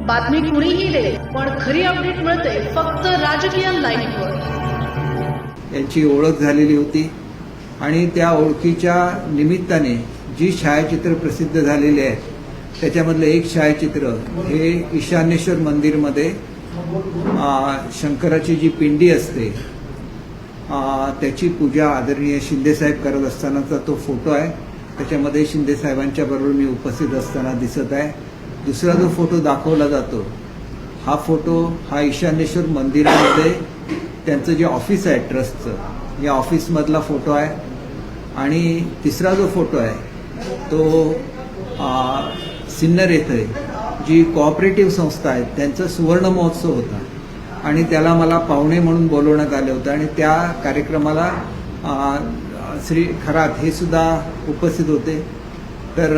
बातमी कुणीही दे, पण खरी अपडेट मिळते फक्त राजकीय लाईव्हवर. यांची ओळख झालेली होती आणि त्या ओळखीच्या निमित्ताने जी छायाचित्र प्रसिद्ध झालेली आहेत त्याच्यामधलं एक छायाचित्र हे ईशान्येश्वर मंदिरमध्ये शंकराची जी पिंडी असते त्याची पूजा आदरणीय शिंदेसाहेब करत असतानाचा तो फोटो आहे. त्याच्यामध्ये शिंदेसाहेबांच्या बरोबर मी उपस्थित असताना दिसत आहे. दुसरा जो फोटो दाखवला जातो हा फोटो हा ईशान्येश्वर मंदिरामध्ये त्यांचं जे ऑफिस आहे ट्रस्टचं या ऑफिसमधला फोटो आहे. आणि तिसरा जो फोटो आहे तो सिन्नर येथे जी कोऑपरेटिव्ह संस्था आहे त्यांचा सुवर्ण महोत्सव होता आणि त्याला मला पाहुणे म्हणून बोलवण्यात आले होते आणि त्या कार्यक्रमाला श्री खरात हे सुद्धा उपस्थित होते. तर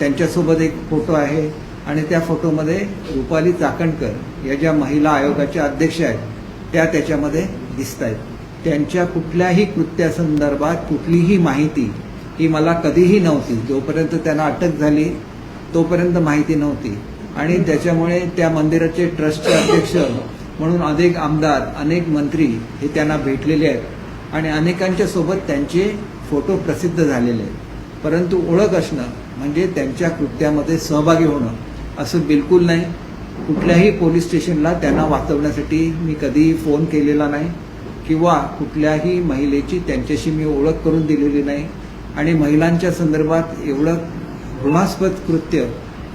त्यांच्यासोबत एक फोटो आहे आणि त्या फोटोमध्ये रुपाली चाकणकर या ज्या महिला आयोगाच्या अध्यक्ष आहेत त्या त्याच्यामध्ये दिसत आहेत. त्यांच्या कुठल्याही कृत्यासंदर्भात कुठलीही माहिती ही मला कधीही नव्हती. जोपर्यंत त्यांना अटक झाली तोपर्यंत माहिती नव्हती आणि त्याच्यामुळे त्या मंदिराचे ट्रस्टचे अध्यक्ष म्हणून अनेक आमदार अनेक मंत्री हे त्यांना भेटलेले आहेत आणि अनेकांच्या सोबत त्यांचे फोटो प्रसिद्ध झालेले आहेत. परंतु ओळख असणं म्हणजे त्यांच्या कृत्यामध्ये सहभागी होणं असं बिलकुल नाही. कुठल्याही पोलीस स्टेशनला त्यांना वाचवण्यासाठी मी कधीही फोन केलेला नाही किंवा कुठल्याही महिलेची त्यांच्याशी मी ओळख करून दिलेली नाही आणि महिलांच्या संदर्भात एवढं घृणास्पद कृत्य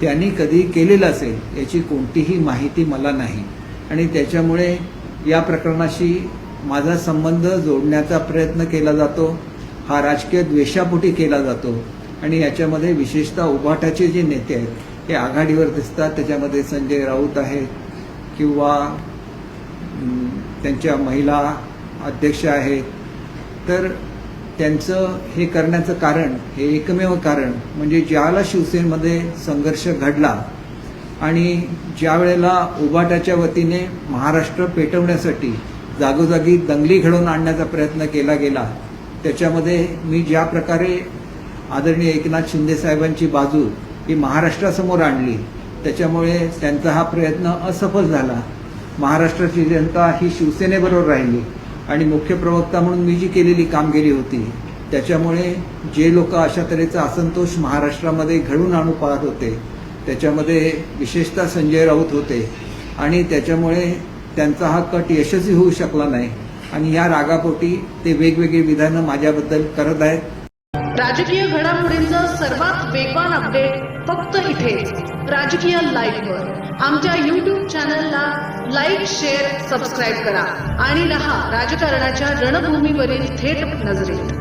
त्यांनी कधी केलेलं असेल याची कोणतीही माहिती मला नाही आणि त्याच्यामुळे या प्रकरणाशी माझा संबंध जोडण्याचा प्रयत्न केला जातो. हा राजकीय द्वेषापोटी केला जातो आणि याच्यामध्ये विशेषतः उभाटाचे जे नेते आहेत हे आघाडीवर दिसतात. त्याच्यामध्ये संजय राऊत आहेत किंवा त्यांच्या महिला अध्यक्ष आहेत. तर त्यांचं हे करण्याचं कारण हे एकमेव कारण म्हणजे ज्याला शिवसेनेमध्ये संघर्ष घडला आणि ज्या वेळेला उभाटाच्या वतीने महाराष्ट्र पेटवण्यासाठी जागोजागी दंगली घडवून आणण्याचा प्रयत्न केला गेला त्याच्यामध्ये मी ज्या प्रकारे आदरणीय एकनाथ शिंदे साहेबांची बाजू ही महाराष्ट्रासमोर आणली त्याच्यामुळे त्यांचा हा प्रयत्न असफल झाला. महाराष्ट्राची जनता ही शिवसेनेबरोबर राहिली आणि मुख्य प्रवक्ता म्हणून मी जी केलेली कामगिरी होती त्याच्यामुळे जे लोक अशा तऱ्हेचा असंतोष महाराष्ट्रामध्ये घडवून आणू पाहत होते त्याच्यामध्ये विशेषतः संजय राऊत होते आणि त्याच्यामुळे त्यांचा हा कट यशस्वी होऊ शकला नाही आणि या रागापोटी ते वेगवेगळी विधानं माझ्याबद्दल करत आहेत. राजकीय घडामोडींचं सर्वात वेगवान अपडेट फक्त इथेच राजकीय लाईव्हवर. आमच्या YouTube चॅनलला लाईक, शेअर, सबस्क्राईब करा आणि रहा राजकारणाच्या रणभूमीवरील थेट नजरेत.